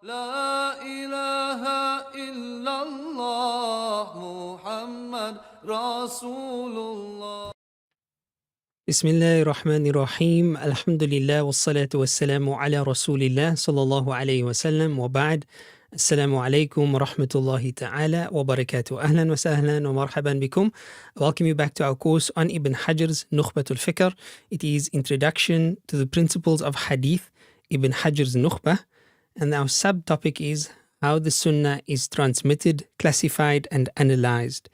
لا إله إلا الله محمد رسول الله. بسم الله الرحمن الرحيم. الحمد لله والصلاة والسلام على رسول الله صلى الله عليه وسلم وبعد. السلام عليكم ورحمة الله تعالى وبركاته. أهلا وسهلا ومرحبا بكم. Welcome you back to our course on Ibn Hajar's Nukhbat al-Fikar. It is Introduction to the Principles of Hadith, Ibn Hajar's Nukhba. And our subtopic is how the Sunnah is transmitted, classified and analyzed.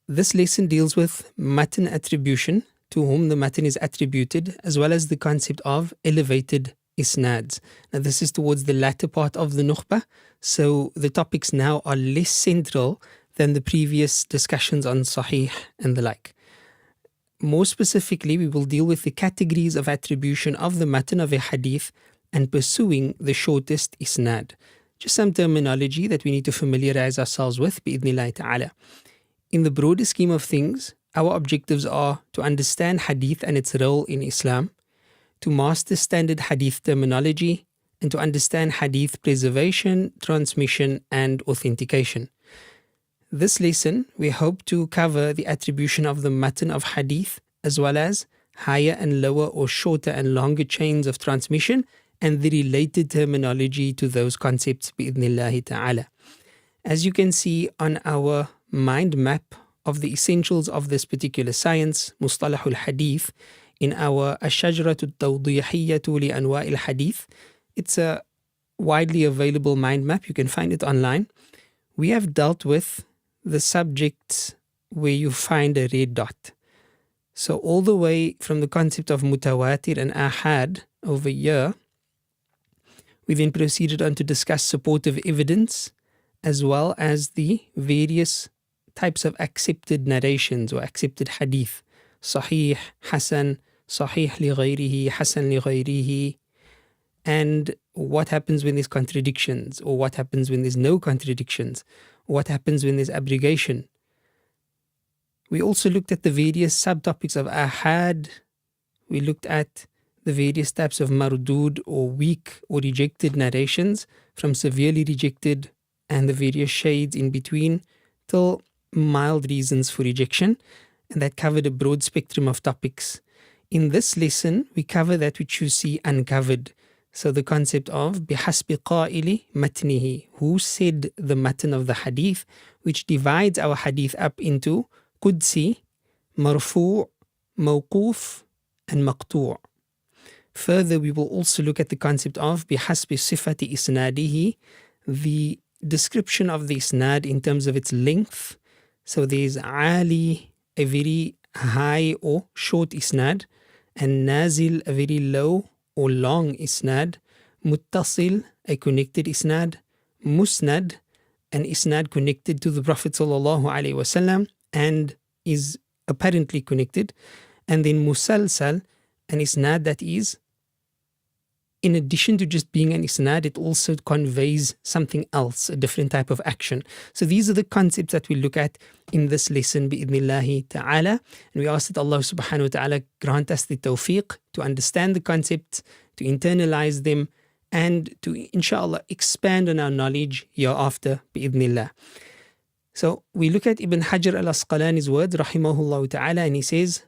This lesson deals with matan attribution, to whom the matan is attributed, as well as the concept of elevated isnads. Now this is towards the latter part of the Nukhba, so the topics now are less central than the previous discussions on Sahih and the like. More specifically, we will deal with the categories of attribution of the matan of a hadith and pursuing the shortest isnad. Just some terminology that we need to familiarize ourselves with, bi'idhnillahi ta'ala. In the broader scheme of things, our objectives are to understand hadith and its role in Islam, to master standard hadith terminology, and to understand hadith preservation, transmission, and authentication. This lesson, we hope to cover the attribution of the matan of hadith, as well as higher and lower or shorter and longer chains of transmission, and the related terminology to those concepts, bi'idhnillahi ta'ala. As you can see on our mind map of the essentials of this particular science, Mustalah al-Hadith, in our Ash-Shajratu al-Tawdihiyyatu li Anwa' al-Hadith, it's a widely available mind map. You can find it online. We have dealt with the subjects where you find a red dot. So all the way from the concept of mutawatir and ahad over here, we then proceeded on to discuss supportive evidence, as well as the various types of accepted narrations or accepted hadith. Sahih, Hasan, Sahih li ghayrihi, Hasan li ghayrihi. And what happens when there's contradictions, or what happens when there's no contradictions, what happens when there's abrogation. We also looked at the various subtopics of ahad. We looked at the various types of mardud or weak or rejected narrations, from severely rejected and the various shades in between till mild reasons for rejection, and that covered a broad spectrum of topics. In this lesson, we cover that which you see uncovered. So the concept of bihasbi qa'ili matnihi, who said the matan of the hadith, which divides our hadith up into qudsi, marfu', mawquf and maqtu'. Further, we will also look at the concept of bihasbi sifati isnadihi, the description of the isnad in terms of its length. So there's ali, a very high or short isnad, and nazil, a very low or long isnad, muttasil, a connected isnad, musnad, an isnad connected to the Prophet sallallahu alaihi wasallam and is apparently connected, and then musalsal, an isnad that is, in addition to just being an isnad, it also conveys something else, a different type of action. So these are the concepts that we look at in this lesson, bi'idhnillahi ta'ala. And we ask that Allah subhanahu wa ta'ala grant us the tawfiq to understand the concepts, to internalize them, and to, inshallah, expand on our knowledge hereafter, bi'idhnillah. So we look at Ibn Hajar al-Asqalani's words, rahimahullah ta'ala, and he says,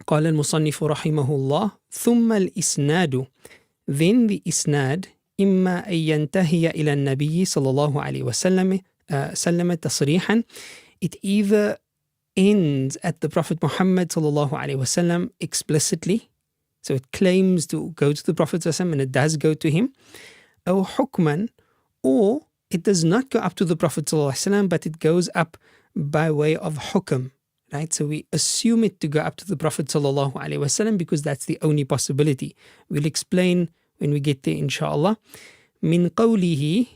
قال المصنف رحمه الله ثم الإسناد. Then the isnad إما أن ينتهي إلى النبي صلى الله عليه وسلم تصريحا. It either ends at the Prophet Muhammad صلى الله عليه وسلم explicitly, so it claims to go to the Prophet صلى الله عليه وسلم and it does go to him, أو حكما, or it does not go up to the Prophet صلى الله عليه وسلم, but it goes up by way of hukm. Right, so we assume it to go up to the Prophet sallallahu alaihi wasallam because that's the only possibility. We'll explain when we get there, inshallah. Min qawlihi,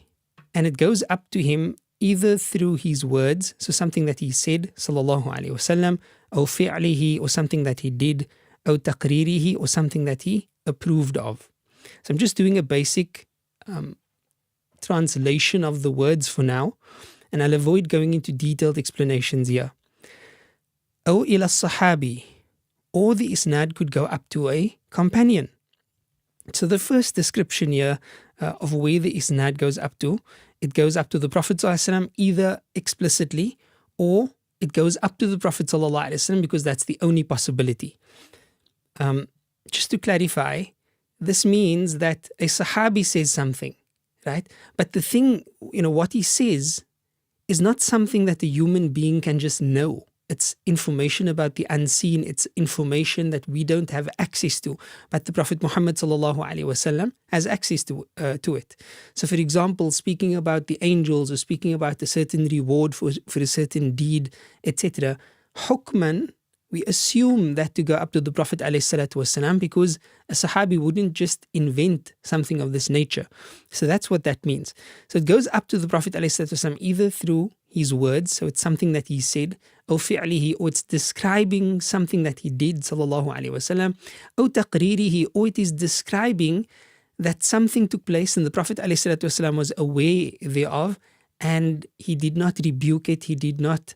and it goes up to him either through his words, so something that he said, sallallahu alaihi wasallam, or fi'lihi, or something that he did, or taqririhi, or something that he approved of. So I'm just doing a basic translation of the words for now, and I'll avoid going into detailed explanations here. أو إلى الصحابي, or the isnad could go up to a companion. So the first description here of where the Isnad goes up to. It goes up to the Prophet ﷺ either explicitly or it goes up to the Prophet ﷺ because that's the only possibility. Just to clarify, this means that a Sahabi says something, right? But the thing, what he says is not something that a human being can just know. It's information about the unseen. It's information that we don't have access to. But the Prophet Muhammad ﷺ has access to it. So for example, speaking about the angels or speaking about a certain reward for a certain deed, etc. Hukman, we assume that to go up to the Prophet ﷺ because a Sahabi wouldn't just invent something of this nature. So that's what that means. So it goes up to the Prophet ﷺ either through his words, so it's something that he said, or fi'lihi, or it's describing something that he did, sallallahu alaihi wasallam, or taqririhi, or it is describing that something took place and the Prophet ﷺ was aware thereof and he did not rebuke it, he did not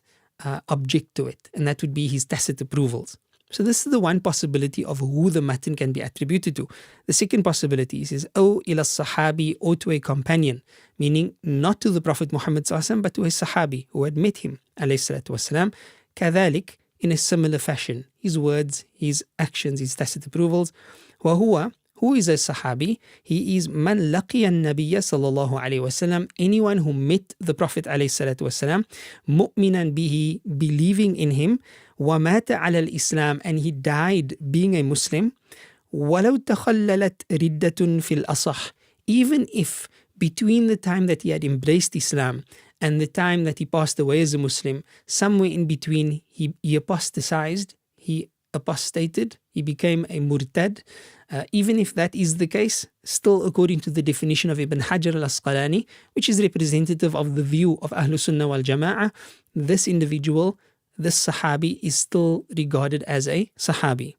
object to it, and that would be his tacit approvals. So this is the one possibility of who the matan can be attributed to. The second possibility is "O ila sahabi," or to a companion, meaning not to the Prophet Muhammad ﷺ, but to a sahabi who had met him ﷺ. كذلك, in a similar fashion, his words, his actions, his tacit approvals. وهو, who is a sahabi? He is man laqiya an-nabiyya sallallahu alayhi wasallam, anyone who met the Prophet alayhi salatu wasallam, mu'minan bihi, believing in him, wa mata ala al-Islam, and he died being a Muslim, walau takhallalat riddatun fil asah, even if between the time that he had embraced Islam and the time that he passed away as a Muslim, somewhere in between he apostatized, he apostated, he became a murtad. Even if that is the case, still according to the definition of Ibn Hajar al-Asqalani, which is representative of the view of Ahlus Sunnah wal Jama'ah, this individual, this Sahabi, is still regarded as a Sahabi.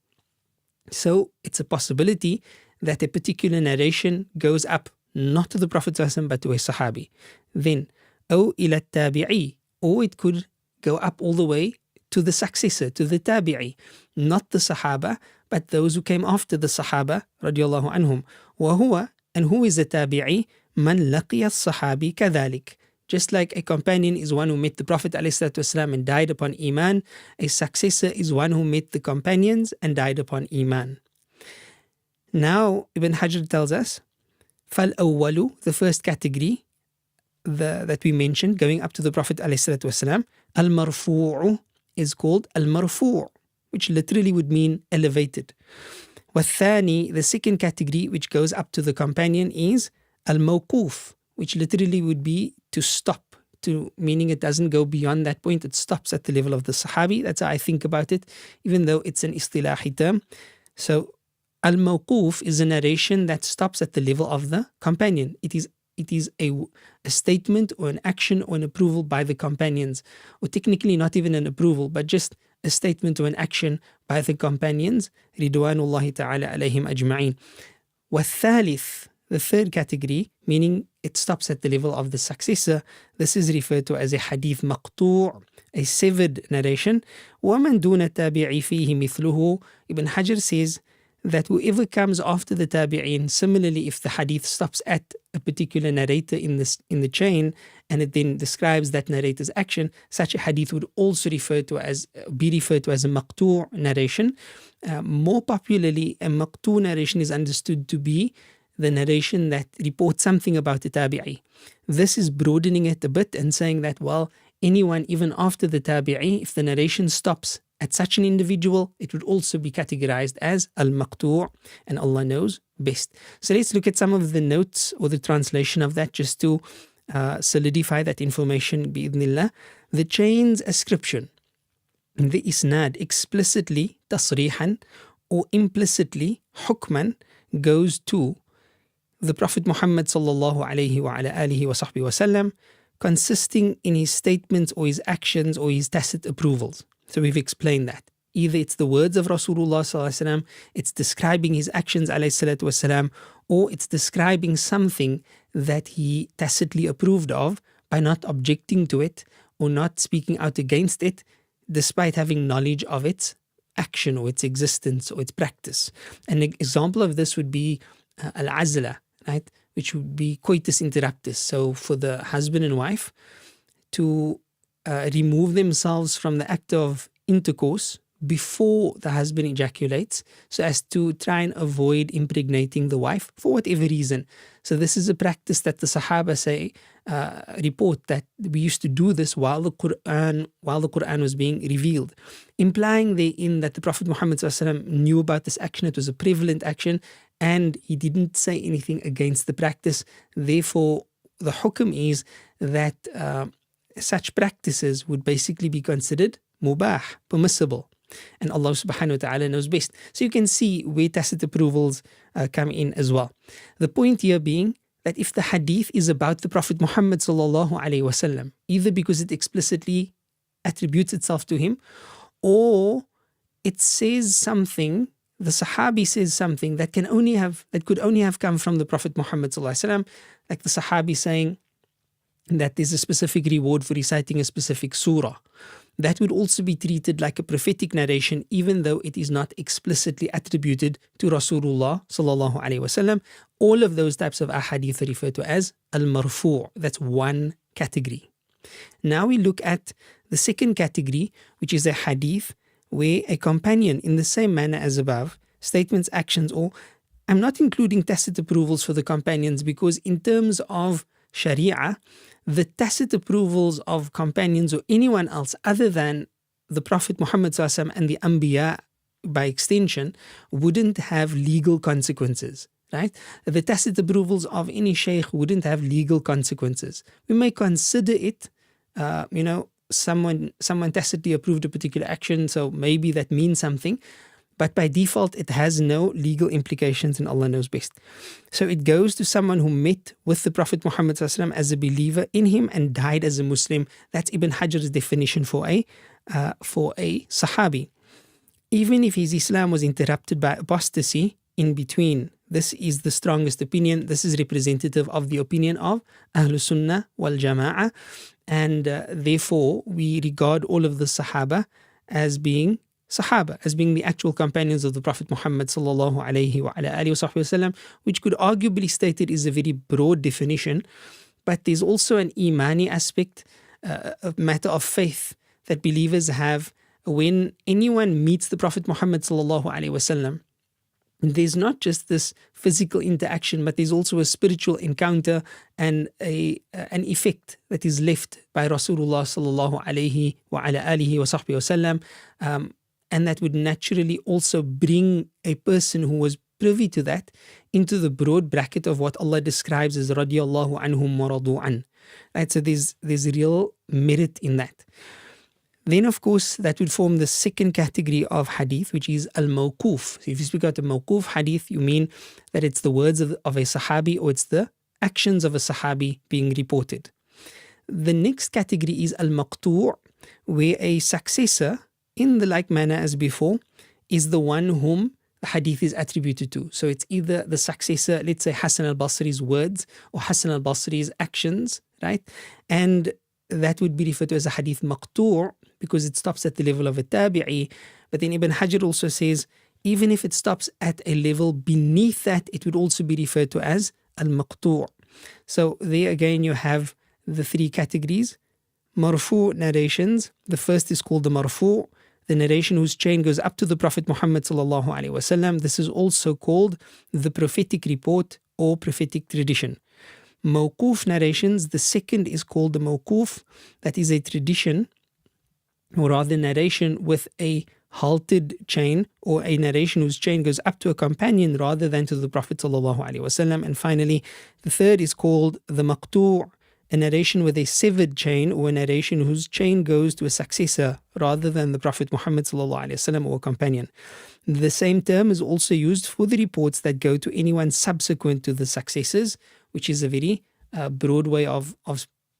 So it's a possibility that a particular narration goes up not to the Prophet ﷺ but to a Sahabi. Then, أو إلى التابعي, or it could go up all the way to the successor, to the tabi'i, not the Sahaba, but those who came after the Sahaba, radiallahu anhum. وهو, and who is a tabi'i? Man laqiya sahabi kadhalik. Just like a companion is one who met the Prophet ﷺ and died upon Iman, a successor is one who met the companions and died upon Iman. Now, Ibn Hajar tells us, فَالْأَوَّلُ, the first category that we mentioned, going up to the Prophet ﷺ, al-marfu'u, is called al-marfu', which literally would mean elevated. وَالثَّانِي, the second category which goes up to the companion, is al-mawquf, which literally would be to stop, meaning it doesn't go beyond that point, it stops at the level of the Sahabi. That's how I think about it, even though it's an istilahi term. So al-mawquf is a narration that stops at the level of the companion. It is a statement or an action or an approval by the companions, or technically not even an approval, but just a statement or an action by the companions, ridwanullahi ta'ala alayhim ajma'in. وَالثَّالِث, the third category, meaning it stops at the level of the successor, this is referred to as a hadith maqtu', a severed narration. وَمَنْ دُونَ التَّابِعِ فِيهِ مِثْلُهُ, Ibn Hajar says that whoever comes after the tabi'in, similarly if the hadith stops at a particular narrator in the chain and it then describes that narrator's action, such a hadith would also be referred to as a maqtu' narration. More popularly, a maqtu' narration is understood to be the narration that reports something about the tabi'i. This is broadening it a bit and saying that, well, anyone even after the tabi'i, if the narration stops at such an individual, it would also be categorized as al-maqtu', and Allah knows best. So let's look at some of the notes or the translation of that just to solidify that information, bi'idhnillah. The chain's ascription, the isnad, explicitly tasrihan or implicitly hukman, goes to the Prophet Muhammad sallallahu alayhi wa ala alihi wa sahbihi wa sallam, consisting in his statements or his actions or his tacit approvals. So we've explained that. Either it's the words of Rasulullah sallallahu alaihi wasallam, it's describing his actions alayhi salatu wasalam, or it's describing something that he tacitly approved of by not objecting to it or not speaking out against it, despite having knowledge of its action or its existence or its practice. An example of this would be al-azla, right? which would be coitus interruptus. So for the husband and wife to remove themselves from the act of intercourse before the husband ejaculates, so as to try and avoid impregnating the wife for whatever reason. So this is a practice that the Sahaba say, report that we used to do this while the Quran was being revealed, implying therein that the Prophet Muhammad ﷺ knew about this action. It was a prevalent action, and he didn't say anything against the practice. Therefore, the hukm is that such practices would basically be considered mubah, permissible. And Allah subhanahu wa ta'ala knows best. So you can see where tacit approvals come in as well. The point here being that if the hadith is about the Prophet Muhammad sallallahu alaihi wasallam, either because it explicitly attributes itself to him, or it says something, the Sahabi says something that could only have come from the Prophet Muhammad sallallahu alaihi wasallam, like the Sahabi saying that there's a specific reward for reciting a specific surah. That would also be treated like a prophetic narration, even though it is not explicitly attributed to Rasulullah sallallahu alaihi wasallam. All of those types of ahadith are referred to as al-marfu'. That's one category. Now we look at the second category, which is a hadith where a companion, in the same manner as above, statements, actions, or I'm not including tacit approvals for the companions, because in terms of Sharia, the tacit approvals of companions or anyone else other than the Prophet Muhammad ﷺ and the Anbiya by extension wouldn't have legal consequences, right? The tacit approvals of any sheikh wouldn't have legal consequences. We may consider it, someone tacitly approved a particular action, so maybe that means something. But by default, it has no legal implications, and Allah knows best. So it goes to someone who met with the Prophet Muhammad ﷺ as a believer in him and died as a Muslim. That's Ibn Hajar's definition for a Sahabi. Even if his Islam was interrupted by apostasy in between, this is the strongest opinion. This is representative of the opinion of Ahlus Sunnah wal Jama'ah. And therefore, we regard all of the Sahaba as being the actual companions of the Prophet Muhammad sallallahu alayhi wa ala alihi wa sallam, which could arguably stated is a very broad definition, but there's also an imani aspect, a matter of faith that believers have when anyone meets the Prophet Muhammad sallallahu alayhi wa sallam. There's not just this physical interaction, but there's also a spiritual encounter and an effect that is left by Rasulullah sallallahu alayhi wa ala alihi wa sallam. And that would naturally also bring a person who was privy to that into the broad bracket of what Allah describes as radiyallahu anhum wa radu an. Right? So there's real merit in that. Then, of course, that would form the second category of hadith, which is al-mawquf. So if you speak about a mawquf hadith, you mean that it's the words of a sahabi, or it's the actions of a sahabi being reported. The next category is al-maqtu', where a successor, in the like manner as before, is the one whom the hadith is attributed to. So it's either the successor, let's say Hassan al-Basri's words or Hassan al-Basri's actions, right? And that would be referred to as a hadith maqtu', because it stops at the level of a tabi'i. But then Ibn Hajar also says, even if it stops at a level beneath that, it would also be referred to as al-maqtu'. So there again you have the three categories. Marfu' narrations. The first is called the marfu', the narration whose chain goes up to the Prophet Muhammad sallallahu alaihi wasallam. This is also called the prophetic report or prophetic tradition. Mawquf narrations, the second is called the mawquf. That is a tradition, or rather narration with a halted chain, or a narration whose chain goes up to a companion rather than to the Prophet sallallahu alaihi wasallam. And finally, the third is called the maqtu', a narration with a severed chain, or a narration whose chain goes to a successor rather than the Prophet Muhammad sallallahu alaihi wasallam or a companion. The same term is also used for the reports that go to anyone subsequent to the successors, which is a very broad way of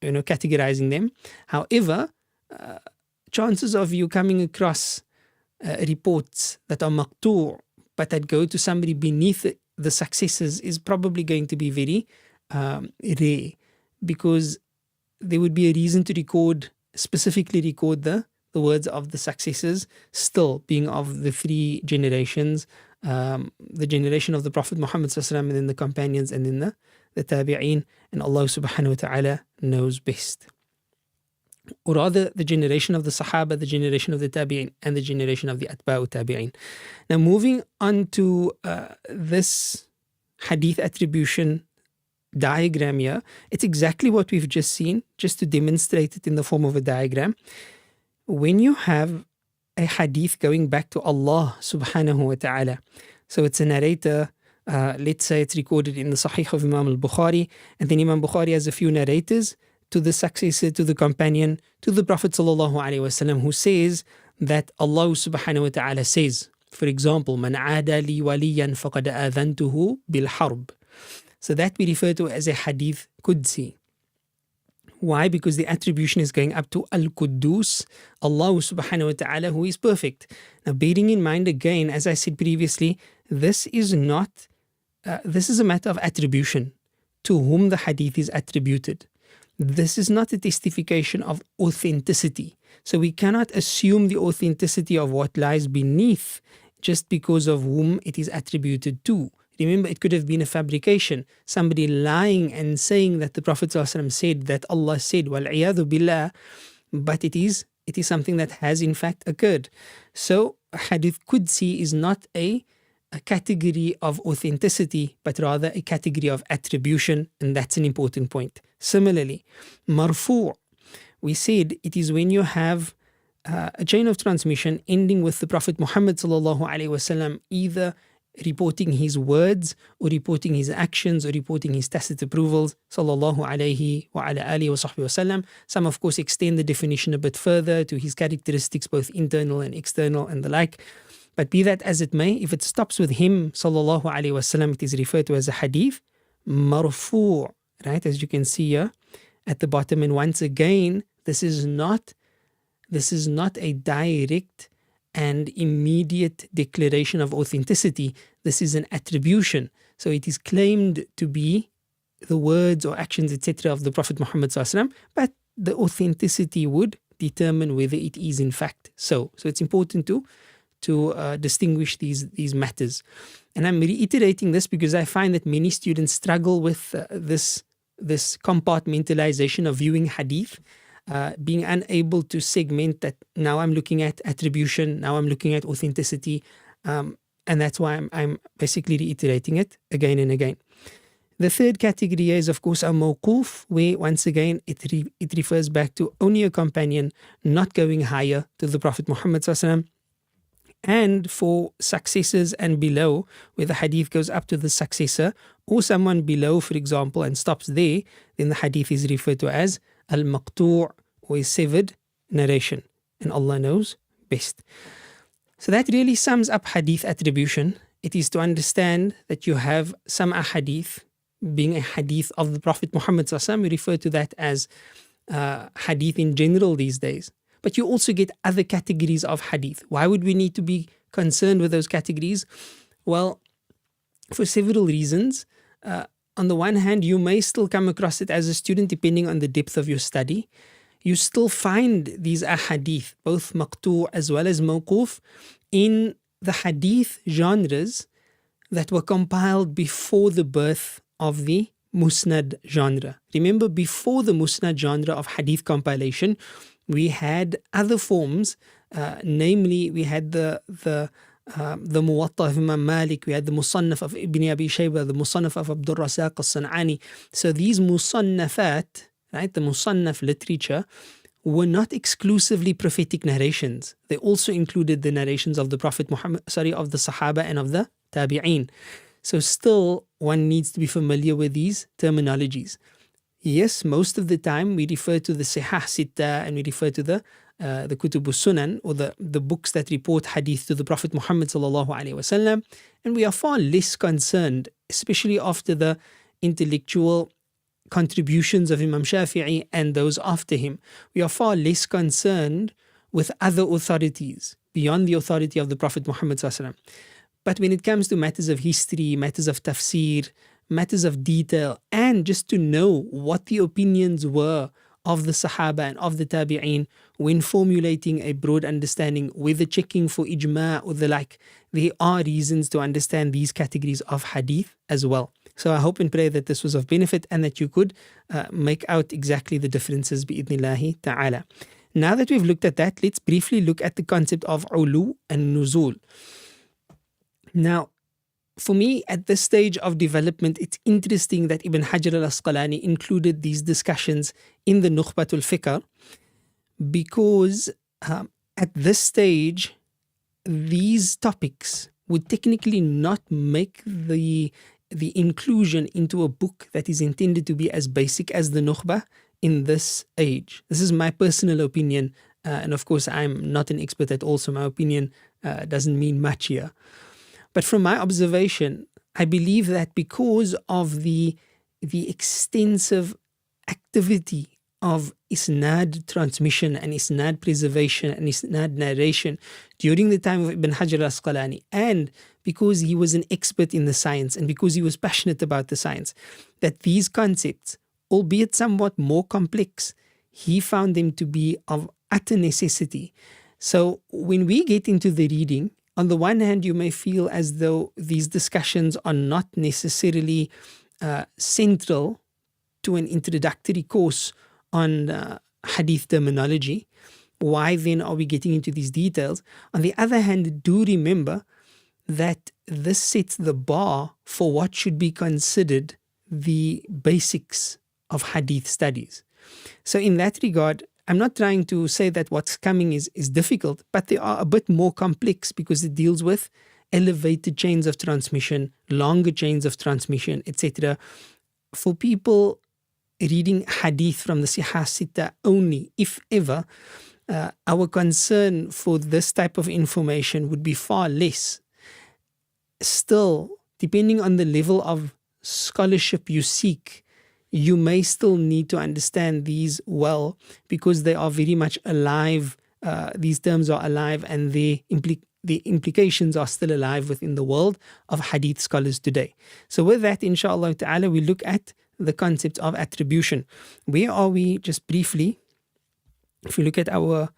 categorizing them. However, chances of you coming across reports that are maqtu' but that go to somebody beneath the successors is probably going to be very rare, because there would be a reason to specifically record the words of the successors, still being of the three generations, the generation of the Prophet Muhammad ﷺ, and then the companions, and then the tabi'een, and Allah subhanahu wa ta'ala knows best. Or rather, the generation of the Sahaba, the generation of the tabi'een, and the generation of the atba'u tabi'een. Now moving on to this hadith attribution diagram here, it's exactly what we've just seen, just to demonstrate it in the form of a diagram. When you have a hadith going back to Allah subhanahu wa ta'ala, so it's a narrator, let's say it's recorded in the Sahih of Imam al-Bukhari, and then Imam Bukhari has a few narrators to the successor, to the companion, to the Prophet sallallahu alaihi wasallam, who says that Allah subhanahu wa ta'ala says, for example, man aada li waliyan faqad adhantuhu bil harb. So that we refer to as a hadith Qudsi. Why? Because the attribution is going up to Al-Quddus, Allah subhanahu wa ta'ala, who is perfect. Now bearing in mind again, as I said previously, this is a matter of attribution, to whom the hadith is attributed. This is not a testification of authenticity. So we cannot assume the authenticity of what lies beneath just because of whom it is attributed to. Remember, it could have been a fabrication, somebody lying and saying that the Prophet ﷺ said, that Allah said, wal-'iyadhu billah, but it is something that has in fact occurred. So hadith Qudsi is not a category of authenticity, but rather a category of attribution, and that's an important point. Similarly, marfu', we said it is when you have a chain of transmission ending with the Prophet Muhammad sallallahu alaihi wasallam either reporting his words or reporting his actions or reporting his tacit approvals sallallahu alaihi wa ala alihi wa sahbihi wasallam. Some of course extend the definition a bit further to his characteristics, both internal and external and the like. But be that as it may, if it stops with him sallallahu alaihi wasallam, it is referred to as a hadith marfu', right, as you can see here at the bottom. And once again, this is not a direct and immediate declaration of authenticity. This is an attribution. So it is claimed to be the words or actions, etc., of the Prophet Muhammad ﷺ, but the authenticity would determine whether it is in fact so. So it's important to distinguish these matters. And I'm reiterating this because I find that many students struggle with this compartmentalization of viewing hadith, being unable to segment that. Now I'm looking at attribution, now I'm looking at authenticity, and that's why I'm basically reiterating it again and again. The third category is, of course, a mawquf, where once again it refers back to only a companion, not going higher to the Prophet Muhammad ﷺ. And for successors and below, where the hadith goes up to the successor or someone below, for example, and stops there, then the hadith is referred to as al-maqtu' or a severed narration. And Allah knows best. So that really sums up hadith attribution. It is to understand that you have some ahadith being a hadith of the Prophet Muhammad ﷺ. We refer to that as hadith in general these days. But you also get other categories of hadith. Why would we need to be concerned with those categories? Well, for several reasons. On the one hand, you may still come across it as a student, depending on the depth of your study. You still find these ahadith, both maqtu' as well as mawquf, in the hadith genres that were compiled before the birth of the musnad genre. Remember, before the musnad genre of hadith compilation, we had other forms, namely we had the Muwatta of Imam Malik, we had the Musannaf of Ibn Abi Shayba, the Musannaf of Abdul Razak al-San'ani. So these Musannafat, right, the Musannaf literature, were not exclusively prophetic narrations. They also included the narrations of the Prophet Muhammad, of the Sahaba and of the Tabi'een. So still one needs to be familiar with these terminologies. Yes, most of the time we refer to the Sihah Sitta and we refer to the Kutub Sunan, or the books that report hadith to the Prophet Muhammad sallallahu alaihi wasallam, and we are far less concerned, especially after the intellectual contributions of Imam Shafi'i and those after him. We are far less concerned with other authorities beyond the authority of the Prophet Muhammad sallallahu alaihi wasallam. But when it comes to matters of history, matters of tafsir, matters of detail, and just to know what the opinions were of the Sahaba and of the Tabi'een when formulating a broad understanding, whether checking for ijma' or the like, there are reasons to understand these categories of hadith as well. So I hope and pray that this was of benefit and that you could make out exactly the differences bi'idhnillahi ta'ala. Now that we've looked at that, let's briefly look at the concept of ulu and nuzul. Now, for me, at this stage of development, it's interesting that Ibn Hajar al-Asqalani included these discussions in the Nukhbat al-Fikar, because at this stage, these topics would technically not make the inclusion into a book that is intended to be as basic as the Nukhba in this age. This is my personal opinion, and of course I'm not an expert at all, so my opinion doesn't mean much here. But from my observation, I believe that because of the extensive activity of Isnad transmission and Isnad preservation and Isnad narration during the time of Ibn Hajar al-Asqalani, and because he was an expert in the science and because he was passionate about the science, that these concepts, albeit somewhat more complex, he found them to be of utter necessity. So when we get into the reading, on the one hand, you may feel as though these discussions are not necessarily central to an introductory course on hadith terminology. Why then are we getting into these details? On the other hand, do remember that this sets the bar for what should be considered the basics of hadith studies. So in that regard, I'm not trying to say that what's coming is difficult, but they are a bit more complex because it deals with elevated chains of transmission, longer chains of transmission, etc. For people reading hadith from the Sihah Sitta only, if ever, our concern for this type of information would be far less. Still, depending on the level of scholarship you seek, you may still need to understand these well, because they are very much alive. These terms are alive, and the implications are still alive within the world of hadith scholars today. So with that, inshallah ta'ala, we look at the concept of attribution. Where are we? Just briefly, if you look at our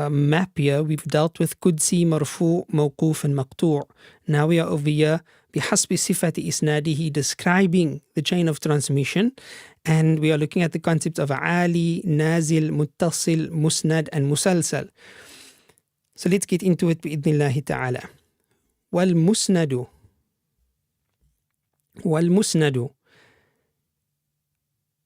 map here, we've dealt with Qudsi, Marfu, Mawquf and Maqtu'. Now we are over here, bihasbi sifati isnadihi, describing the chain of transmission, and we are looking at the concept of Ali, Nazil, Muttasil, Musnad and Musalsal. So let's get into it bi'idhnillahi ta'ala. Wal-musnadu.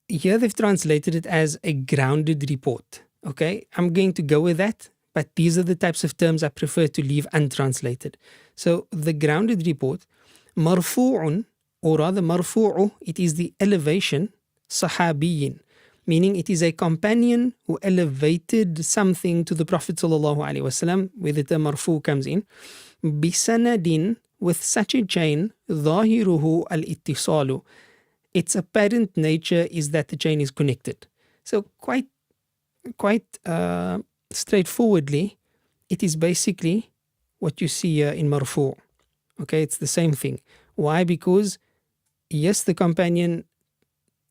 Here they've translated it as a grounded report. Okay, I'm going to go with that, but these are the types of terms I prefer to leave untranslated. So the grounded report, marfu'un, or rather marfu'u, it is the elevation, sahabiyin, meaning it is a companion who elevated something to the Prophet sallallahu alaihi wasallam, where the term marfu' comes in, bisanadin, with such a chain, dhahiruhu al-ittisalu. Its apparent nature is that the chain is connected. So quite straightforwardly, it is basically what you see here in marfu'. Okay, it's the same thing. Why? Because yes, the companion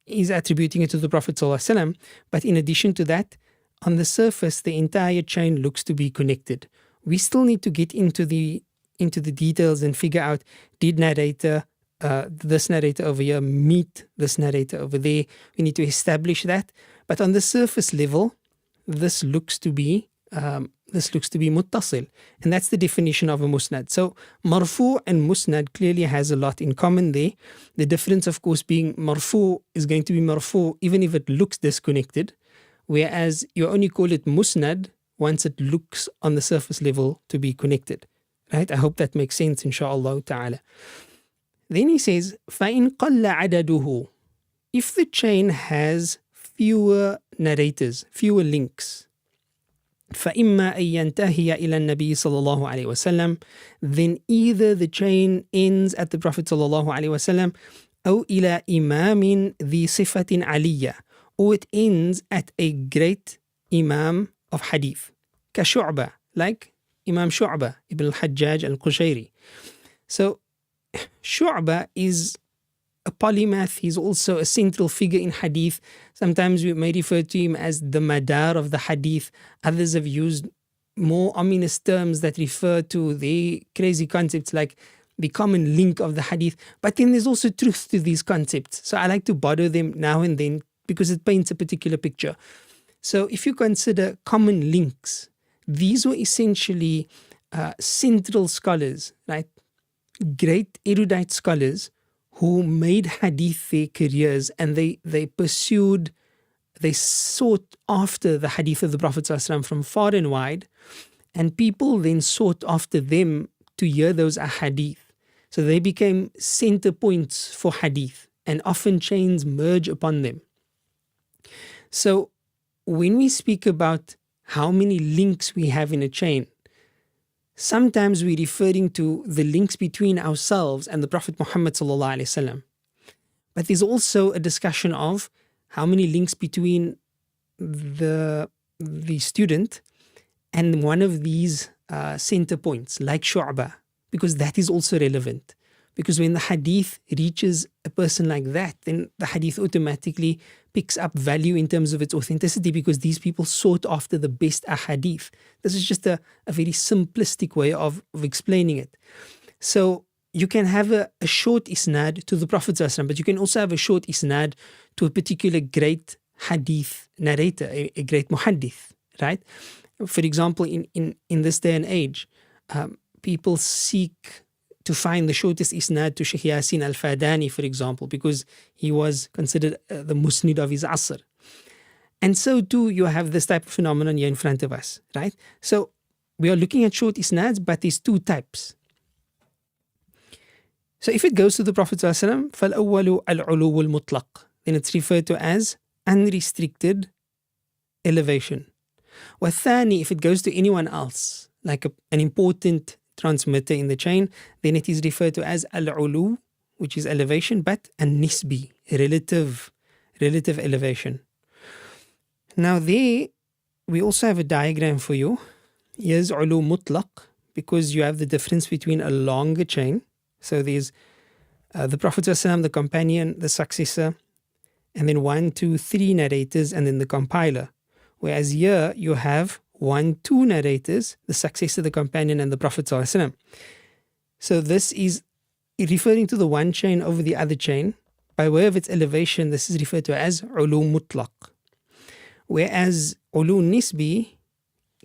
is attributing it to the Prophet ﷺ, but in addition to that, on the surface, the entire chain looks to be connected. We still need to get into the details and figure out, did this narrator over here meet this narrator over there? We need to establish that. But on the surface level, this looks to be muttasil, and that's the definition of a musnad. So marfu and musnad clearly has a lot in common there. The difference, of course, being marfu is going to be marfu even if it looks disconnected, whereas you only call it musnad once it looks on the surface level to be connected. Right? I hope that makes sense, inshaAllah ta'ala. Then he says, فَإِنْ قَلَّ عَدَدُهُ. If the chain has fewer narrators, fewer links, فَإِمَّا أَن يَنْتَهِيَ إِلَى النَّبِيِّ صلى الله عليه وسلم, then either the chain ends at the Prophet صلى الله عليه وسلم, أو إلى إمام ذي صفة عَلِيَّة, or it ends at a great Imam of Hadith, كشعبة, like Imam Shu'bah ibn al-Hajjaj al-Qushayri. So Shu'bah is a polymath. He's also a central figure in hadith. Sometimes we may refer to him as the madar of the hadith. Others have used more ominous terms that refer to the crazy concepts like the common link of the hadith. But then there's also truth to these concepts. So I like to borrow them now and then because it paints a particular picture. So if you consider common links, these were essentially central scholars, right? Great erudite scholars who made hadith their careers, and they sought after the hadith of the Prophet ﷺ from far and wide, and people then sought after them to hear those ahadith. So they became center points for hadith, and often chains merge upon them. So when we speak about how many links we have in a chain, sometimes we're referring to the links between ourselves and the Prophet Muhammad ﷺ. But there's also a discussion of how many links between the student and one of these center points, like Shu'bah, because that is also relevant. Because when the hadith reaches a person like that, then the hadith automatically picks up value in terms of its authenticity, because these people sought after the best ahadith. This is just a very simplistic way of explaining it. So you can have a short isnad to the Prophet ﷺ, but you can also have a short isnad to a particular great hadith narrator, a great muhaddith, right? For example, in this day and age, people seek to find the shortest isnad to Shaykh Yasin al-Fadani, for example, because he was considered the musnid of his asr. And so too, you have this type of phenomenon here in front of us, right? So we are looking at short isnads, but there's two types. So if it goes to the Prophet ﷺ, فَالْأَوَّلُ al-Ulu al-Mutlaq, then it's referred to as unrestricted elevation. وَالثَّانِي, if it goes to anyone else, like an important transmitter in the chain, then it is referred to as al-Ulu, which is elevation, but an-Nisbi, relative elevation. Now there, we also have a diagram for you. Here's Ulu Mutlaq, because you have the difference between a longer chain. So there's the Prophet ﷺ, the companion, the successor, and then 1, 2, 3 narrators, and then the compiler. Whereas here you have 1, 2 narrators, the successor, the companion, and the Prophet ﷺ. So this is referring to the one chain over the other chain. By way of its elevation, this is referred to as Ulu Mutlaq. Whereas Ulu Nisbi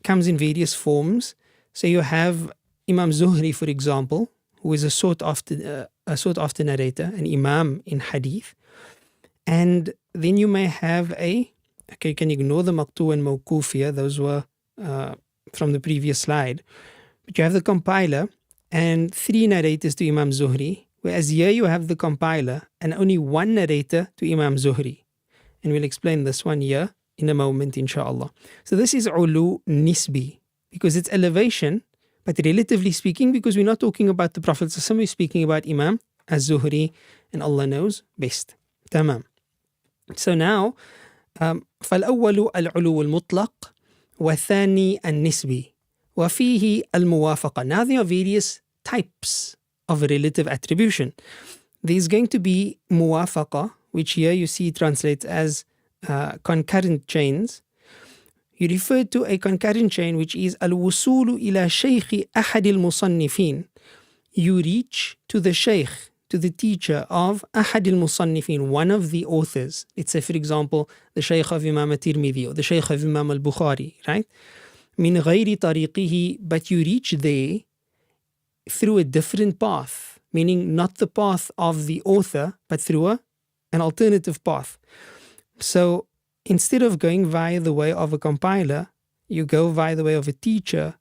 comes in various forms. So you have Imam Zuhri, for example, who is a sought after narrator, an imam in hadith. And then you may have okay, you can ignore the maqtu and mawquf here, those were from the previous slide. But you have the compiler and 3 narrators to Imam Zuhri, whereas here you have the compiler and only 1 narrator to Imam Zuhri. And we'll explain this one here in a moment, inshallah. So this is Ulu Nisbi, because it's elevation, but relatively speaking, because we're not talking about the Prophet, we're speaking about Imam Az-Zuhri, and Allah knows best. Tamam. So now, فالأول العلو المطلق والثاني النسبي وفيه الموافقة. Now there are various types of relative attribution. There's going to be muwafaqa, which here you see translates as concurrent chains. You refer to a concurrent chain which is al-wusulu ila shaykh ahad al-musannifin. You reach to the shaykh, to the teacher of ahad al-musannifin, one of the authors. Let's say, for example, the shaykh of Imam al-Tirmidhi or the shaykh of Imam al-Bukhari, right? Min ghayri tariqihi, but you reach there through a different path, meaning not the path of the author, but through an alternative path. So instead of going via the way of a compiler, you go via the way of a teacher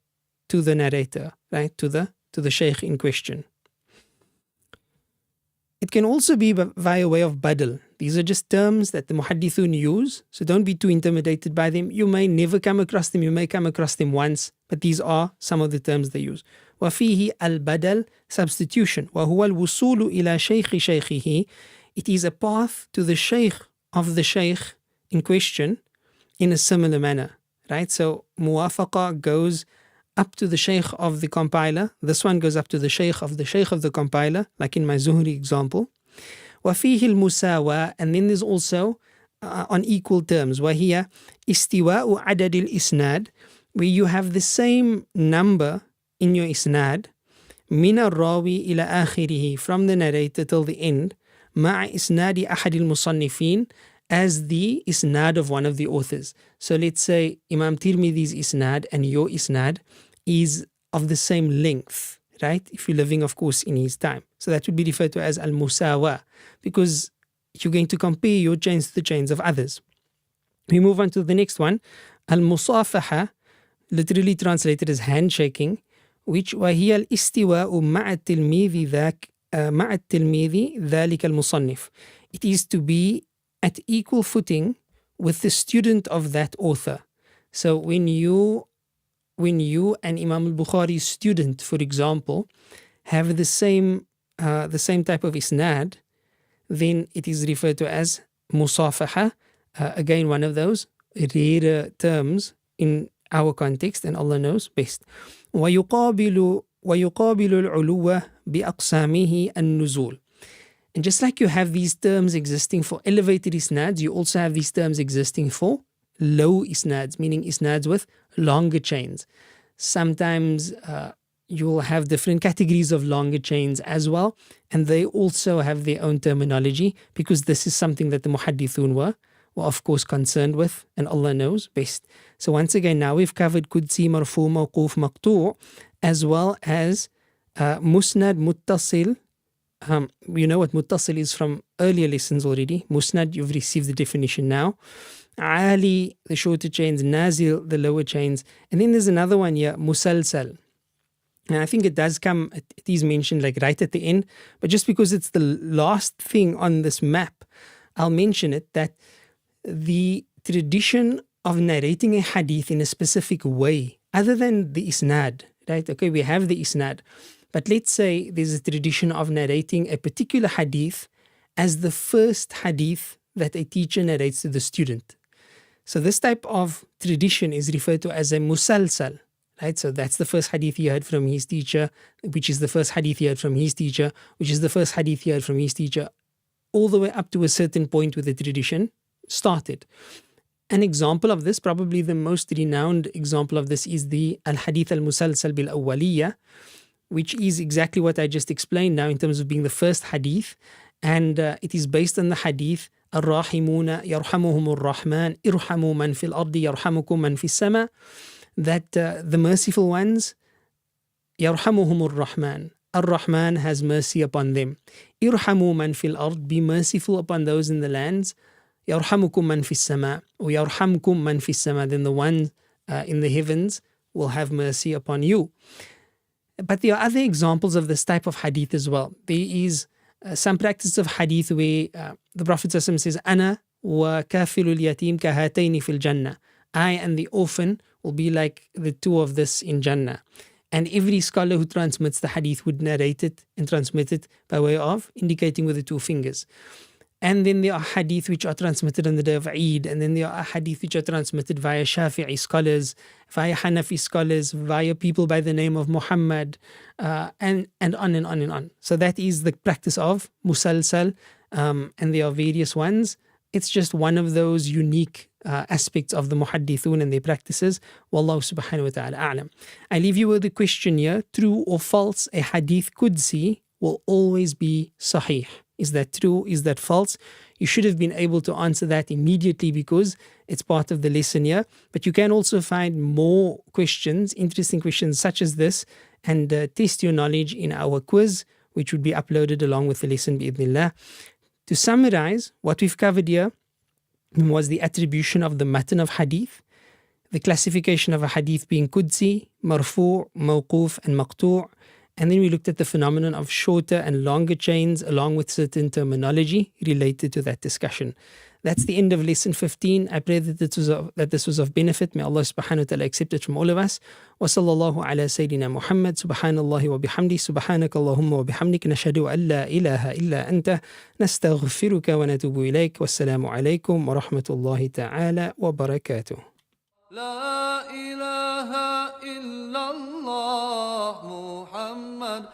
to the narrator, right? To the shaykh in question. It can also be via way of badal. These are just terms that the muhaddithun use, so don't be too intimidated by them. You may never come across them, you may come across them once, but these are some of the terms they use. وَفِيهِ الْبَدَلْ, substitution. وَهُوَ الْوُصُولُ إِلَى شَيْخِ شَيْخِهِ. It is a path to the shaykh of the shaykh in question in a similar manner, right? So muwafaqa goes up to the shaykh of the compiler. This one goes up to the shaykh of the compiler, like in my Zuhri example. وَفِيهِ الْمُسَاوَى, and then there's also on equal terms, وَهِيَ إِسْتِوَاءُ عَدَدِ الْإِسْنَادِ, where you have the same number in your isnad, من الراوي إلى آخره, from the narrator till the end, مع إسناد أحد المصنفين, as the isnad of one of the authors. So let's say Imam Tirmidhi's isnad and your isnad is of the same length, right? If you're living, of course, in his time. So that would be referred to as al-musawa, because you're going to compare your chains to the chains of others. We move on to the next one. Al-musafaha, literally translated as handshaking, which وهي الاستواء مع التلميذ مع التلميذ ذلك المصنف. It is to be at equal footing with the student of that author. So when you and Imam al-Bukhari's student, for example, have the same type of isnad, then it is referred to as musafaha. Again, one of those rarer terms in our context, and Allah knows best. ويقابل العلو بأقسامه النزول. And just like you have these terms existing for elevated isnads, you also have these terms existing for low isnads, meaning isnads with longer chains. Sometimes you'll have different categories of longer chains as well, and they also have their own terminology, because this is something that the muhaddithun were of course concerned with, and Allah knows best. So once again, now we've covered Qudsi, Marfu, Mawquf, Maqtu', as well as Musnad, Muttasil. You know what Muttasil is from earlier lessons already. Musnad, you've received the definition now. Ali, the shorter chains. Nazil, the lower chains. And then there's another one here, Musalsal. And I think it does come, it is mentioned like right at the end, but just because it's the last thing on this map, I'll mention it, that the tradition of narrating a hadith in a specific way, other than the isnad, right? Okay, we have the isnad, but let's say there's a tradition of narrating a particular hadith as the first hadith that a teacher narrates to the student. So this type of tradition is referred to as a musalsal, right? So that's the first hadith he heard from his teacher, which is the first hadith he heard from his teacher, which is the first hadith he heard from his teacher, all the way up to a certain point where the tradition started. An example of this, probably the most renowned example of this, is the al-Hadith al-Musalsal bil-Awwaliyah, which is exactly what I just explained now in terms of being the first hadith. And it is based on the hadith الراحمون يرحمهم الرحمن ارحموا من في الأرض يرحمكم من في السماء, that the merciful ones, يرحمهم الرحمن, Ar-Rahman has mercy upon them. Irhamu man fil ard, be merciful upon those in the lands. Yarhamukum man fis sama, or yarhamkum man fis sama, then the one in the heavens will have mercy upon you. But there are other examples of this type of hadith as well. There is some practice of hadith where the Prophet says, Ana wa kafilul yatim kahataini fil jannah. I and the orphan will be like the two of this in Jannah. And every scholar who transmits the hadith would narrate it and transmit it by way of indicating with the two fingers. And then there are hadith which are transmitted on the day of Eid, and then there are hadith which are transmitted via Shafi'i scholars, via Hanafi scholars, via people by the name of Muhammad, and on and on and on. So that is the practice of musalsal, and there are various ones. It's just one of those unique aspects of the muhaddithun and their practices. Wallahu subhanahu wa ta'ala a'lam. I leave you with a question here. True or false, a hadith qudsi will always be sahih. Is that true? Is that false? You should have been able to answer that immediately because it's part of the lesson here. But you can also find more questions, interesting questions such as this, and test your knowledge in our quiz, which would be uploaded along with the lesson bi'idhnillah. To summarize, what we've covered here was the attribution of the matan of hadith, the classification of a hadith being qudsi, marfu', mawquf, and maqtu'. And then we looked at the phenomenon of shorter and longer chains along with certain terminology related to that discussion. That's the end of lesson 15. I pray that this was of benefit. May Allah subhanahu wa ta'ala accept it from all of us. Wa sallallahu ala Sayyidina Muhammad. Subhanallahi wa bihamdi. Subhanaka Allahumma wa bihamdik. Nashhadu an la ilaha illa anta. Nastaghfiruka wa natubu ilayk. Wassalamu alaykum wa rahmatullahi ta'ala wa barakatuh. La ilaha illallah Muhammad